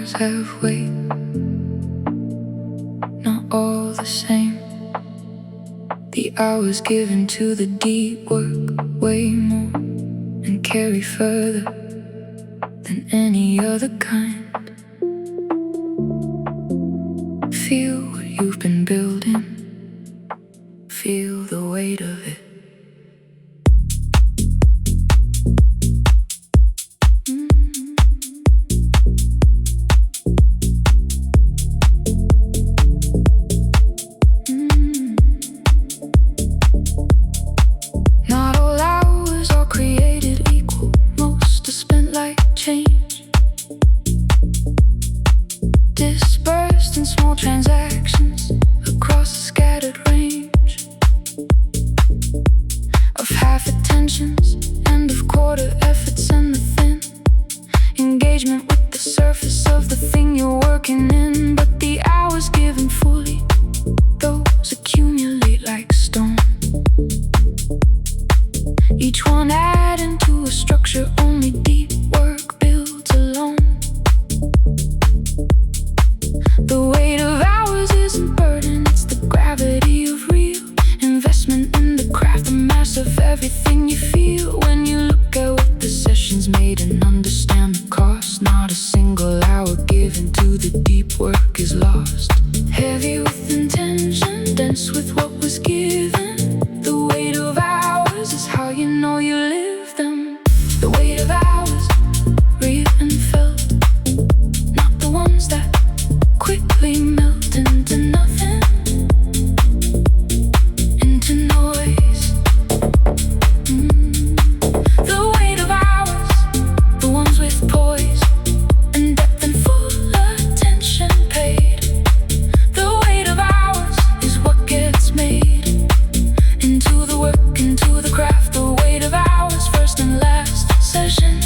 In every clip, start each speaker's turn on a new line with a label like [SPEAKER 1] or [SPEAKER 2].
[SPEAKER 1] hours have weight, not all the same. The hours given to the deep work weigh more and carry further than any other kind. Feel what you've been building, feel the weight of it. Not all hours are created equal, most are spent like change, dispersed in small transactions across a scattered range of half attentions and of quarter efforts, and the thin engagement with the surface of the thing you're working in. But the hours given fully, those accumulate like stone, each one adding to a structure only deep work builds alone. The weight of hours isn't burden, it's the gravity of real investment in the craft, the mass of everything you feel. When you look at what the session's made and understand the cost, not a single hour given to the deep work is lost. Heavy with intention, dense with what was given. The weight of hours is how you know you live them. The weight of hours, real and felt, not the ones that quickly melt into nothing, into noise. The weight of hours, the ones with poise and depth and full attention paid. The weight of hours is what gets made into the work, into the craft. The weight of hours, first and last session,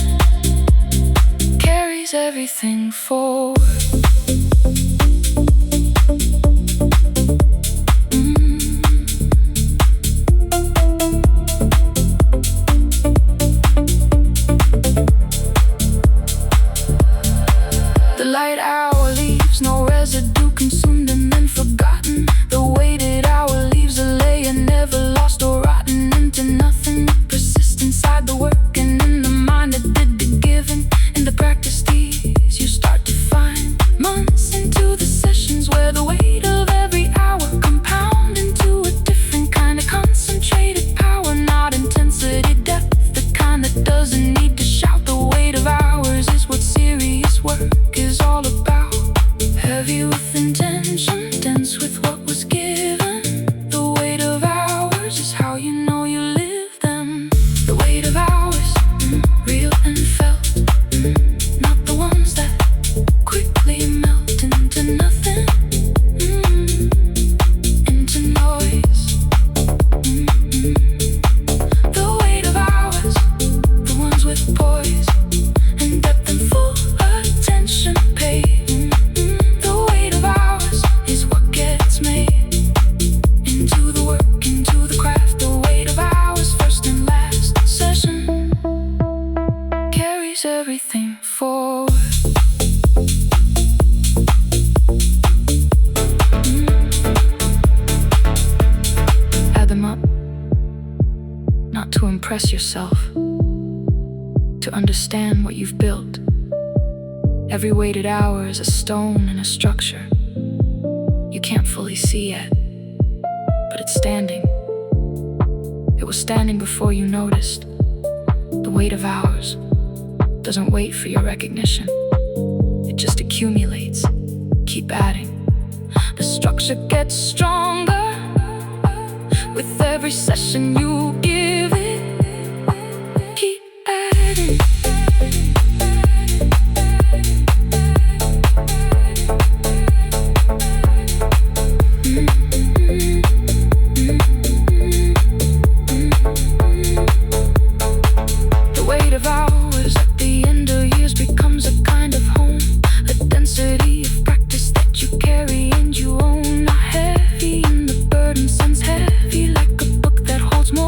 [SPEAKER 1] carries everything forward. The light hour leaves no residue, consumed and then forgotten. The weighted hour leaves a layer never lost or rotten into nothing. It persists inside the work and in the mind that did the giving. In the practice these you start to find, months into the sessions, where the weight of every hour compound into a different kind of concentrated power. Not intensity, depth, the kind that doesn't need to shout. The weight of hours is what serious work is all about. Heavy with intention, dense with what was given. The weight of hours is how you know you live them. The weight of hours, real and felt, not the ones that quickly melt into nothing, into noise. The weight of hours, the ones with poise and depth and full attention paid. The weight of hours is what gets made into the work, into the craft. The weight of hours, first and last session, carries everything forward. Add them up, not to impress yourself, to understand what you've built. Every weighted hour is a stone and a structure you can't fully see yet, but it's standing. It was standing before you noticed. The weight of hours doesn't wait for your recognition, it just accumulates. Keep adding. The structure gets stronger with every session you give it. Keep adding. The weight of hours at the end of years becomes a kind of home, a density of practice that you carry and you own. Not heavy, and the burden sounds heavy, like a book that holds more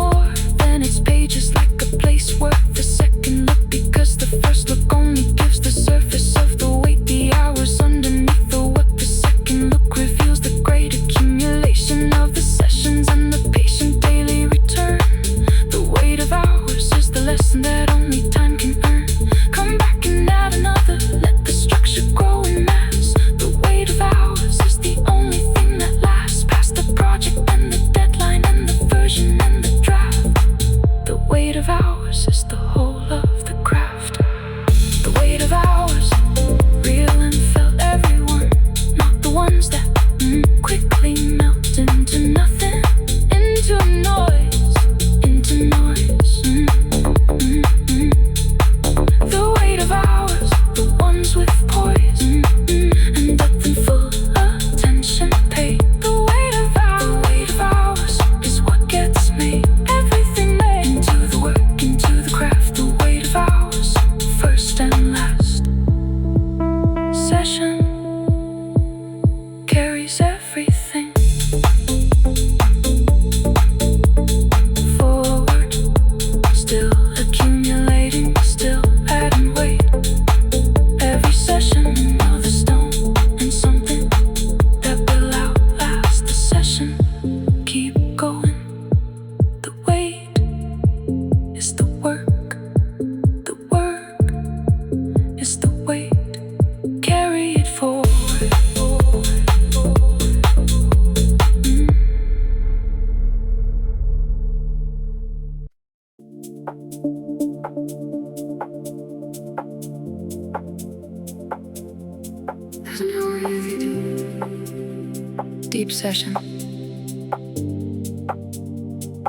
[SPEAKER 1] deep session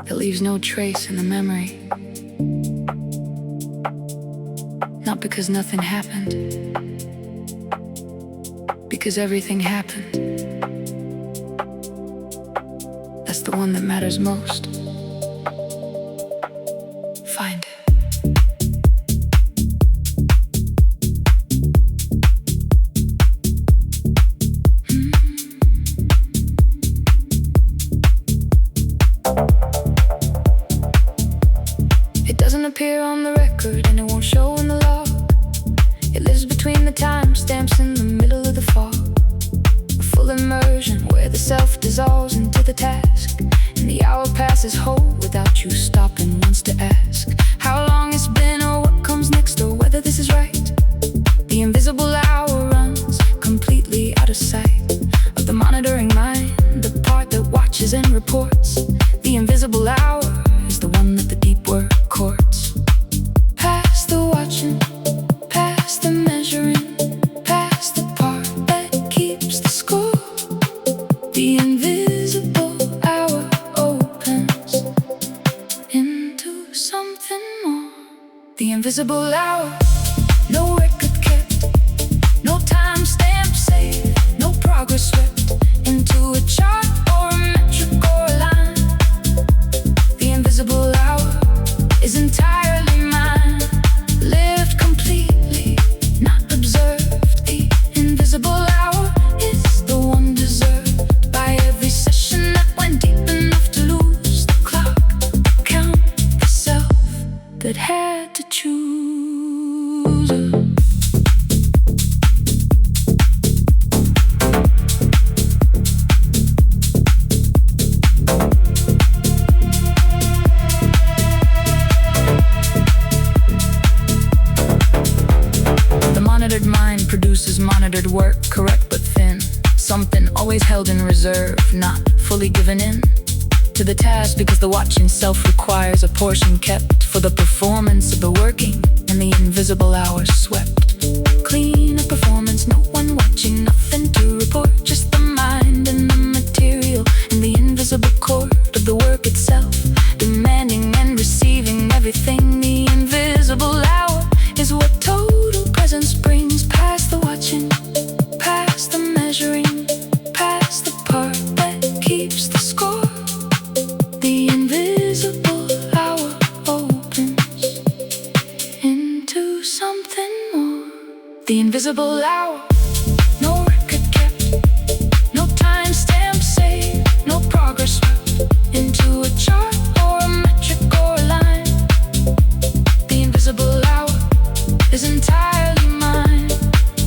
[SPEAKER 1] that leaves no trace in the memory. Not because nothing happened, because everything happened. That's the one that matters most. Find it. It doesn't appear on the record and it won't show in the log. It lives between the timestamps in the middle of the fog. A full immersion where the self dissolves into the task, and the hour passes whole without you stopping once to ask how long it's been or what comes next or whether this is right. The invisible hour runs completely out of sight of the monitoring mind, the part that watches and reports. The invisible hour is the one that the deep work courts. Past the watching, past the measuring, past the part that keeps the score. The invisible hour opens into something more. The invisible hour, no record kept, no timestamp saved, no progress swept into a chart or a metric or a line. The invisible hour is entirely mine, lived completely, not observed. The invisible hour is the one deserved by every session that went deep enough to lose the clock, count the self that had to choose. The monitored mind produces monitored work, correct but thin. Something always held in reserve, not fully given in to the task, because the watching self requires a portion kept for the performance of the working, and the invisible hours swept clean a performance. No one watching, nothing to report, just the mind and the material and the invisible court of the work itself, demanding and receiving everything. The invisible hour is what total presence brings. Past the watching, past the measuring, past the part that keeps the score. The invisible hour opens into something more. The invisible hour, no record kept, no timestamp saved, no progress swept into a chart or a metric or a line. The invisible hour is entirely mine,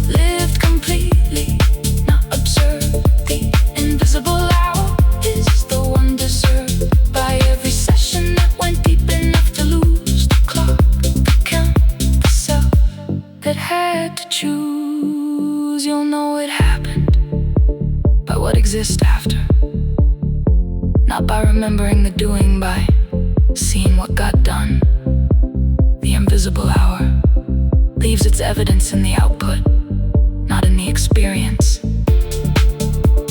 [SPEAKER 1] lived completely, not observed. The invisible hour is the one deserved by every session that went deep enough to lose the clock, the count, the self that had to choose. You'll know it happened by what exists after, not by remembering the doing, by seeing what got done. The invisible hour leaves its evidence in the output, not in the experience.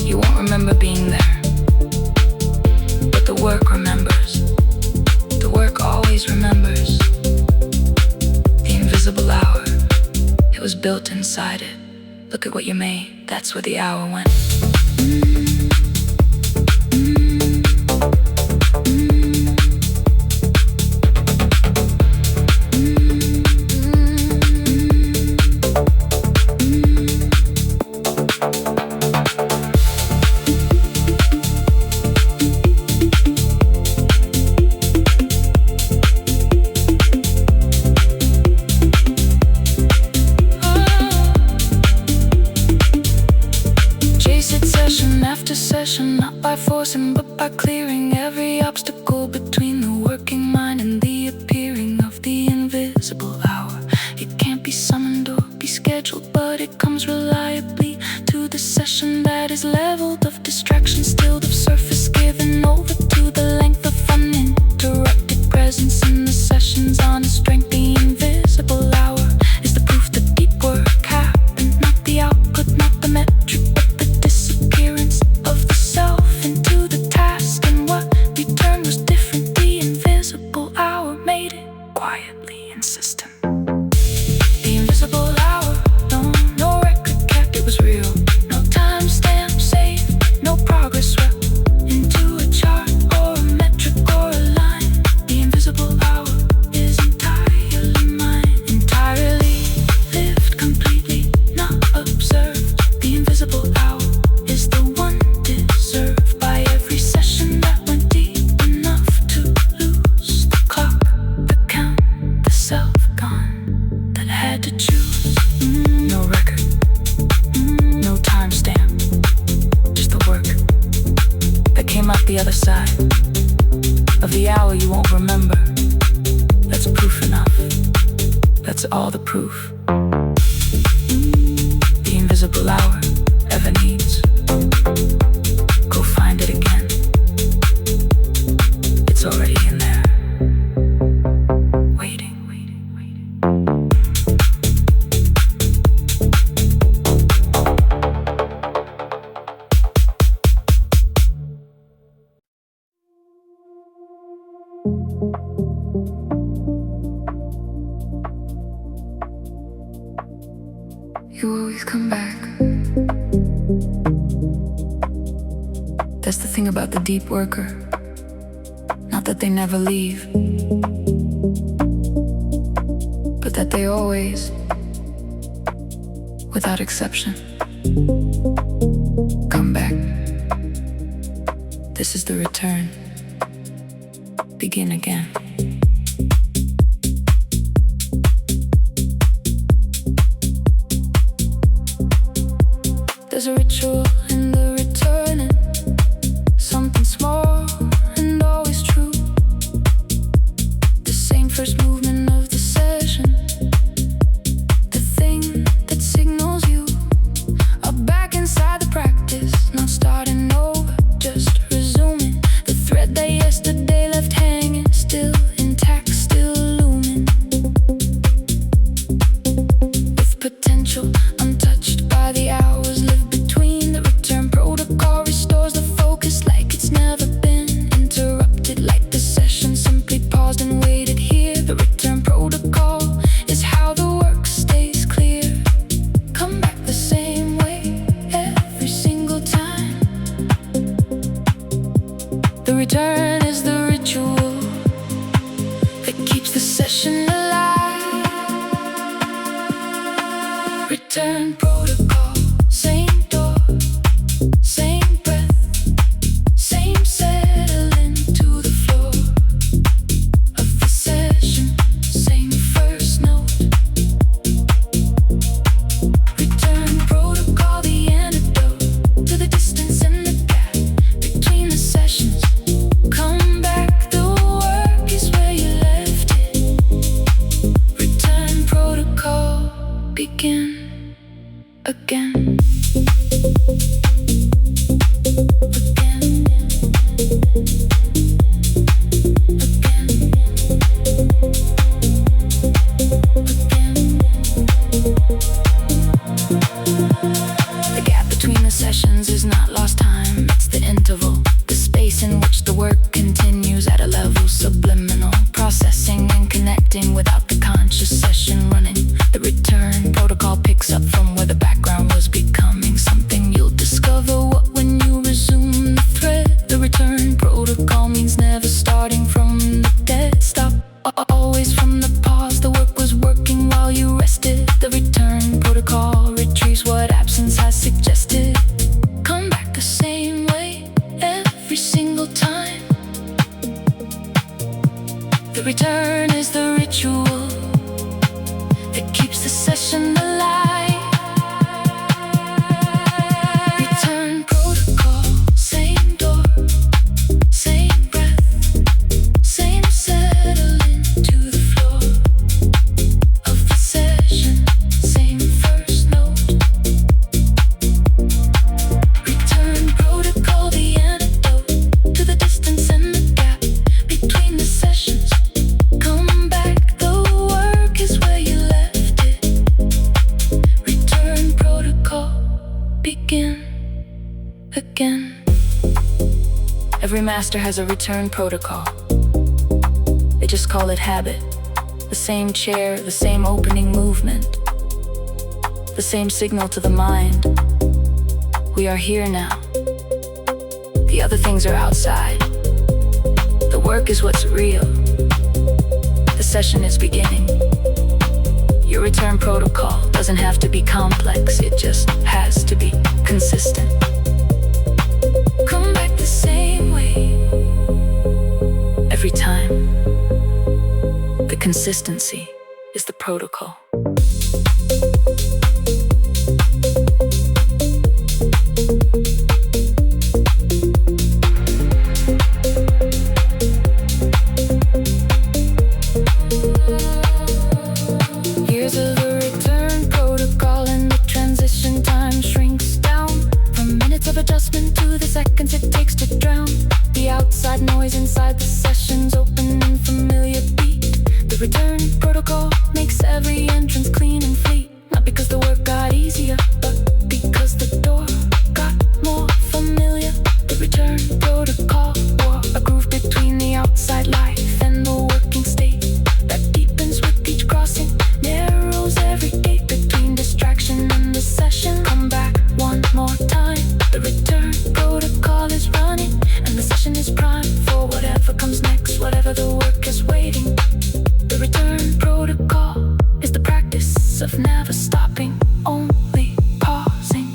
[SPEAKER 1] You won't remember being there, but the work remembers. The work always remembers. The invisible hour, it was built inside it. Look at what you made, that's where the hour went. the hour you won't remember. That's proof enough. That's all the proof the invisible hour ever needs. Go find it again. It's already in there, waiting. You always come back. That's the thing about the deep worker. Not that they never leave, but that they always, without exception, come back. This is the return. Begin again. There's a ritual in the returning, something small and always true. The same first movement of the session, the thing that signals you are back inside the practice, not starting over, just resuming the thread that yesterday left hanging, still intact, still looming, with potential untouched by the hours lived between. The return protocol restores the focus like it's never been interrupted, like the session simply paused and waited here. The return protocol is how the work stays clear. Come back the same way every single time. The return is the ritual that keeps the session alive. Return protocol, same door, same breath, same settling to the floor of the session, same first note. Return protocol, the antidote to the distance and the gap between the sessions. Come back, the work is where you left it. Return protocol, begin again. The gap between the sessions is not lost time, it's the interval, the space in which the work continues at a level subliminal, processing and connecting without the conscious session running. The return protocol picks up from where the background was becoming something you'll discover what when you resume the thread. The return protocol means never starting from the dead stop, always from the pause. The work was working while you rested. The return protocol retrieves what absence has suggested. Come back the same way every single time. The return is the ritual that keeps the session alive. Return protocol, same door, same breath, same settling to the floor of the session, same first note. Return protocol, the antidote to the distance and the gap between the sessions. Come back, the work is where you left it. Return protocol, begin again. Every master has a return protocol. They just call it habit. The same chair, the same opening movement, the same signal to the mind. We are here now. The other things are outside. The work is what's real. The session is beginning. Your return protocol doesn't have to be complex, it just has to be consistent. Come back the same way every time. The consistency is the protocol. inside the session's open and familiar beat. The return protocol makes every entrance clean and fleet. Not because the work got easier, but because the door got more familiar. The return protocol wore a groove between the outside life and the working state that deepens with each crossing, narrows every gate between distraction and the session. Come back one more time. The return protocol is running, and the session is prime for whatever comes next, whatever the work is waiting. The return protocol is the practice of never stopping, only pausing.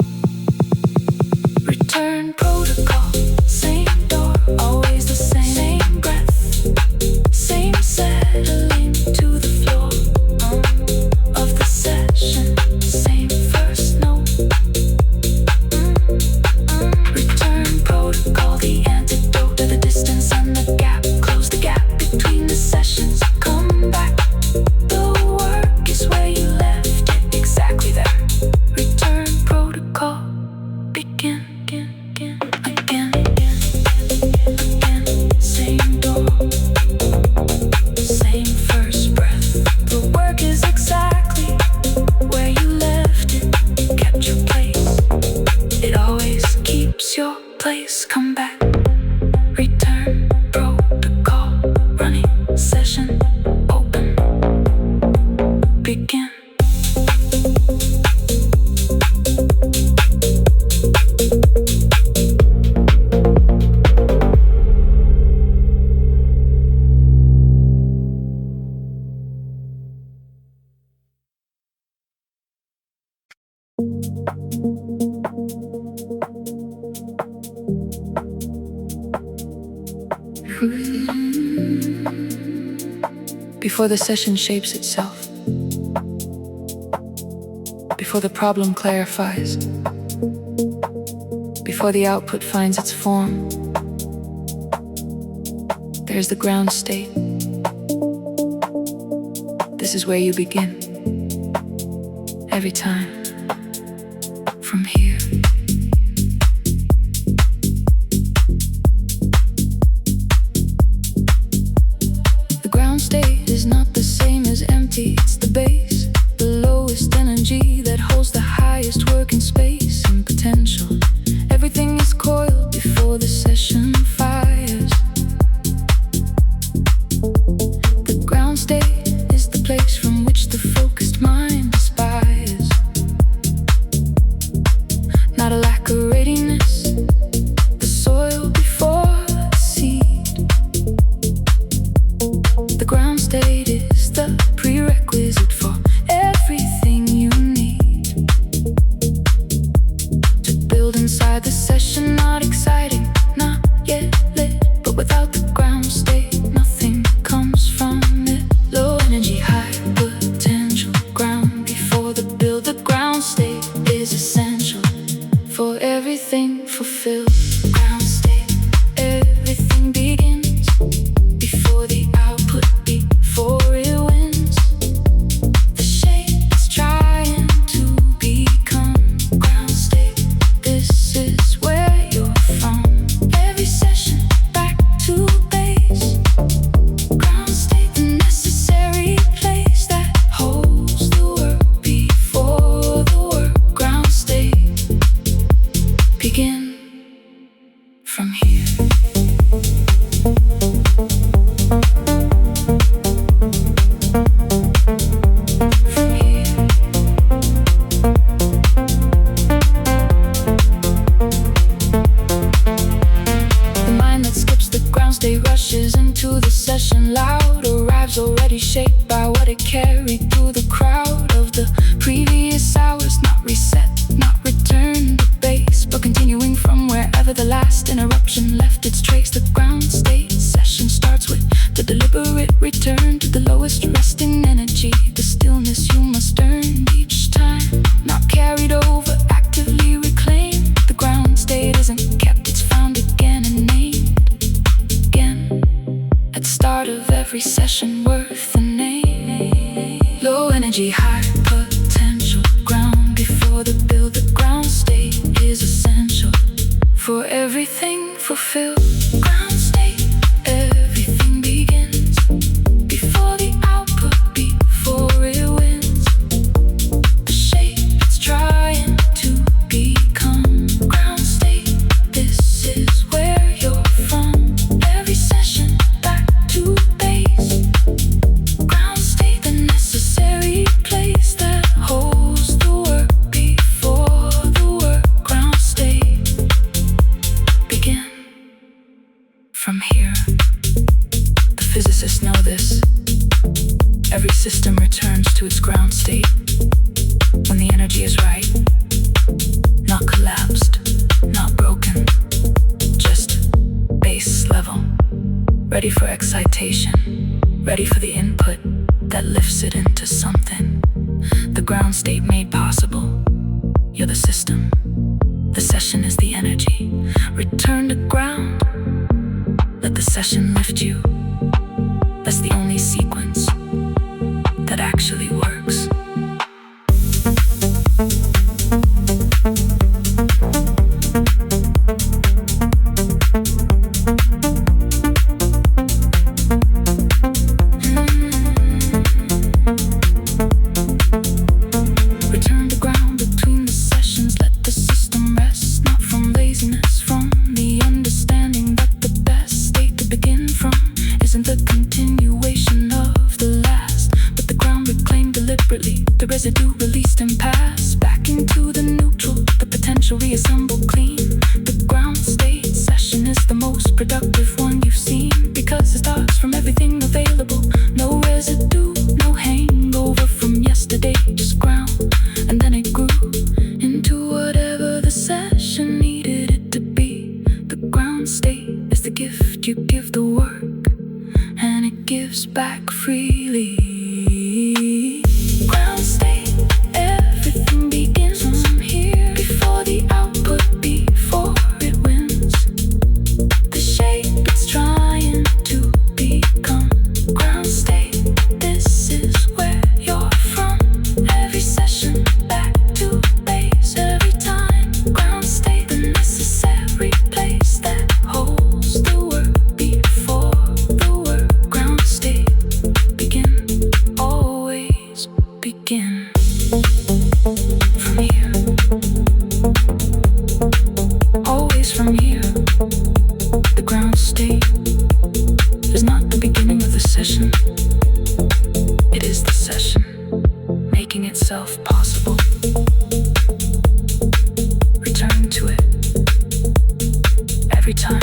[SPEAKER 1] Return protocol, same door, always the same. Same breath, same settling to the floor of the session. Same first note. Return protocol, the antidote to the distance and the gap. Close the gap between the sessions. Come back. The work is where you left it, exactly there. Return protocol, begin, again, again. Same door, same first breath. The work is exactly where you left it. You kept your place. It always keeps your place. Come back. Return protocol, running session open. Begin. Before the session shapes itself, before the problem clarifies, before the output finds its form, there's the ground state. This is where you begin, every time, from here. The ground state is not the same as empty, it's the base, the lowest energy that holds the highest working space and potential. Everything is coiled before the session fires. The ground state is the place from which the focused mind aspires. Not a lack of readiness, the soil before the seed. The ground state is the prerequisite for everything you need to build inside the session. Not exciting, not yet lit, but without the ground state, nothing comes from it. Low energy, high potential, ground before the build. The ground state is essential for everything fulfilled. Ground state, everything begins before the output, before it wins. The shape is trying to become ground state. This is where you're from. Every session back to base. Ground state, the necessary place that holds the work before the work. Ground state, begin from here. From here. The mind that skips the ground state rushes into the session loud, arrives already shaped by what it carried through the crowd of the previous hours. Not reset, not returned to base, but continuing from wherever the last interruption left its trace. The ground state session starts with the deliberate return to the lowest resting energy. The stillness you must earn each time, not carried over, actively reclaimed. The ground state isn't kept, it's found again and named again at the start of every session worth a name. Low energy, high potential, ground before the build. The ground state is essential for everything fulfilled. Ground state, every Physicists know this. Every system returns to its ground state when the energy is right. Not collapsed, not broken, just base level. Ready for excitation, ready for the input that lifts it into something. The ground state made possible. You're the system. The session is the energy. Return to ground. Let the session lift you. That's the only sequence that actually works. Return to ground between the sessions. Let the system rest, not from laziness, from the understanding that the best state to begin from isn't the continuation of the last, but the ground reclaimed deliberately, the residue released and passed back into the neutral, the potential reassembled clean. The ground state session is the most productive one you've seen, because it starts from everything available. No residue, no hangover from yesterday, just ground. And then it grew into whatever the session needed it to be. The ground state is the gift you give the work, and it gives back freely. Ground state, everything begins from here. Before the output, before it wins, the shape it's trying to become. Ground state, this is where you're from. Every session, back to base every time. Ground state, the necessary place that holds the work before the work. Ground state, begin, always begin. From here, always from here. The ground state is not the beginning of the session. It is the session, making itself possible. Return to it every time.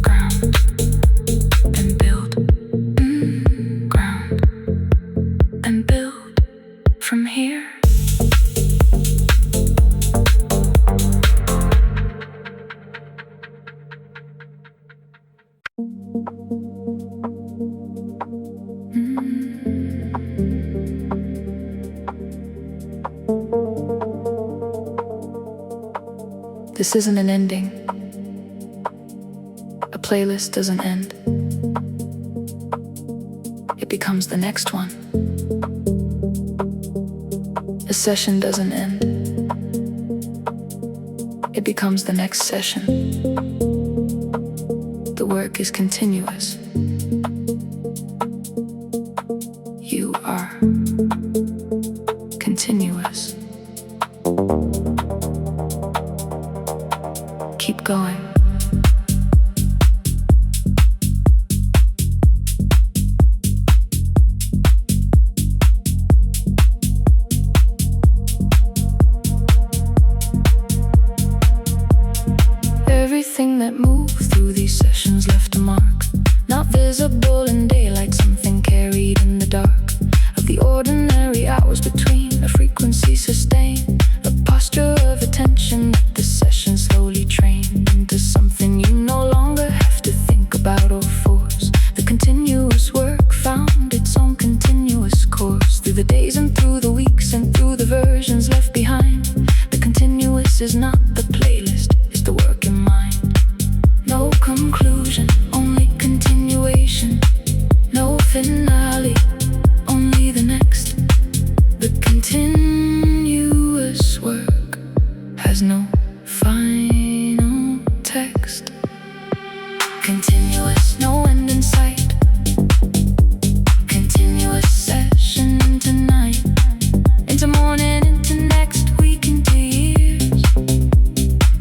[SPEAKER 1] Ground, then build. Ground, then build from here. This isn't an ending. A playlist doesn't end. It becomes the next one. A session doesn't end. It becomes the next session. The work is continuous. You are continuous. Keep going. Everything that moved through these sessions left a mark, not visible in daylight, something carried in the dark of the ordinary hours between, a frequency sustained, a posture of attention that the session slowly trained into something you no longer have to think about or force. The continuous work found its own continuous course through the days and through the weeks and through the versions left behind. The continuous is not the playlist, it's the work in mind. No conclusion, only continuation. No finale, only the next. The continuous work has no final text. Continuous, no end in sight. Continuous session into night, into morning, into next week, into years.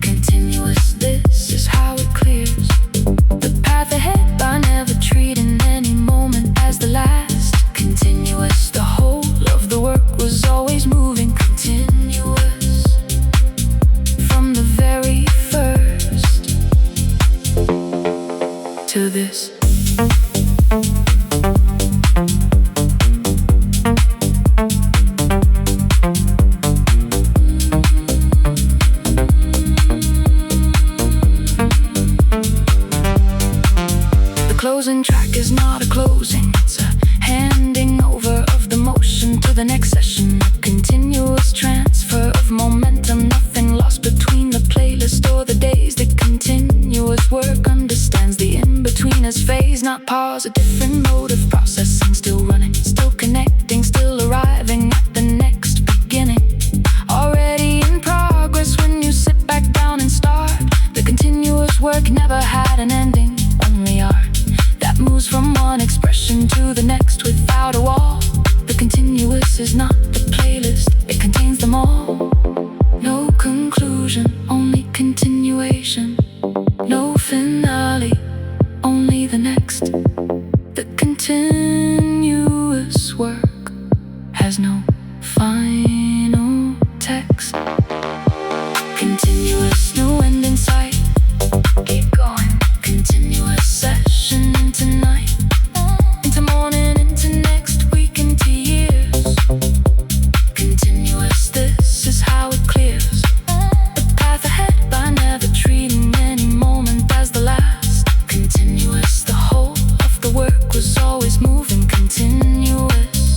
[SPEAKER 1] Continuous, this is how it clears the path ahead by never treating any moment as the last. Continuous, the whole of the work was always moving. Continuous, from the very first to this. closing track is not a closing, it's a handing over of the motion to the next session. A continuous transfer of momentum, nothing lost between the playlist or the days. The continuous work understands the in-betweeners phase, not pause, a different mode of processing. Still running, still connecting, still arriving at the next beginning. Already in progress when you sit back down and start. The continuous work never had an ending, only art that moves from one expression to the next without a wall. The continuous is not the playlist, it contains them all. No conclusion, only continuation. No finale, only the next. The continuous work has no final text. Continuous, no end in sight. Keep going. Continuous session into night, into morning, into next week, into years. Continuous, this is how it clears the path ahead by never treating any moment as the last. Continuous, the whole of the work was always moving. Continuous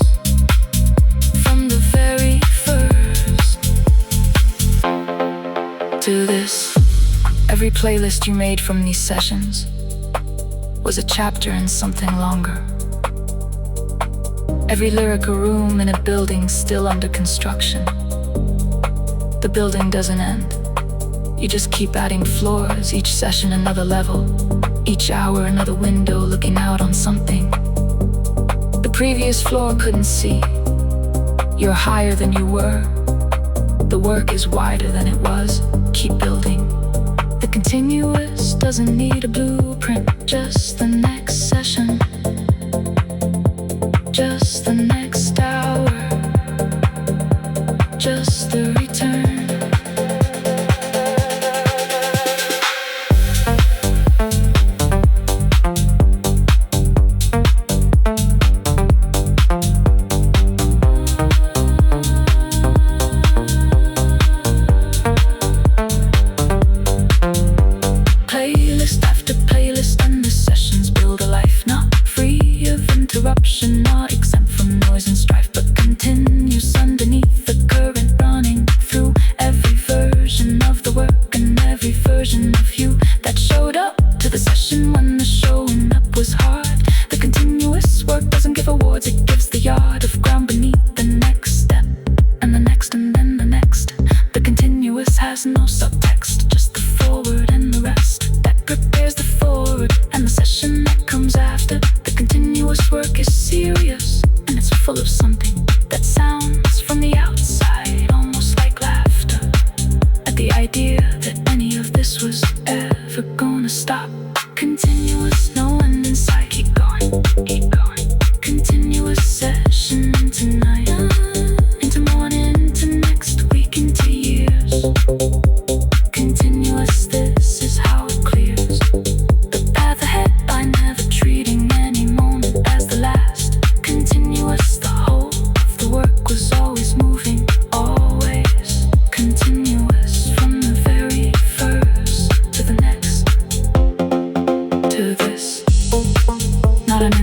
[SPEAKER 1] from the very first to this. Every playlist you made from these sessions was a chapter in something longer. Every lyric a room in a building still under construction. The building doesn't end. You just keep adding floors, each session another level, each hour another window looking out on something the previous floor couldn't see. You're higher than you were. The work is wider than it was. Keep building. The continuous doesn't need a blueprint, just the next session, just the next hour, just the return. Playlist after playlist, and the sessions build a life not free of interruption, not exempt from noise and strife, but continues underneath the current, running through every version of the work and every version of you that showed up to the session when the showing up was hard. The continuous work doesn't give awards, it gives the yard of ground beneath the next step, and the next, and then the next. The continuous has no subtext, just the forward and the rest that prepares the forward and the session that comes after. The continuous work is serious, and it's full of something that sounds from the outside almost like laughter at the idea that any of this was ever gonna stop. Continuous, no end in sight. Keep going, keep going. Continuous session into night, into morning, into next week, into years. Continuous, this is how it clears the path ahead by never treating any moment as the last. Continuous, the whole of the work was always moving, always continuous from the very first to the next, to this. Not an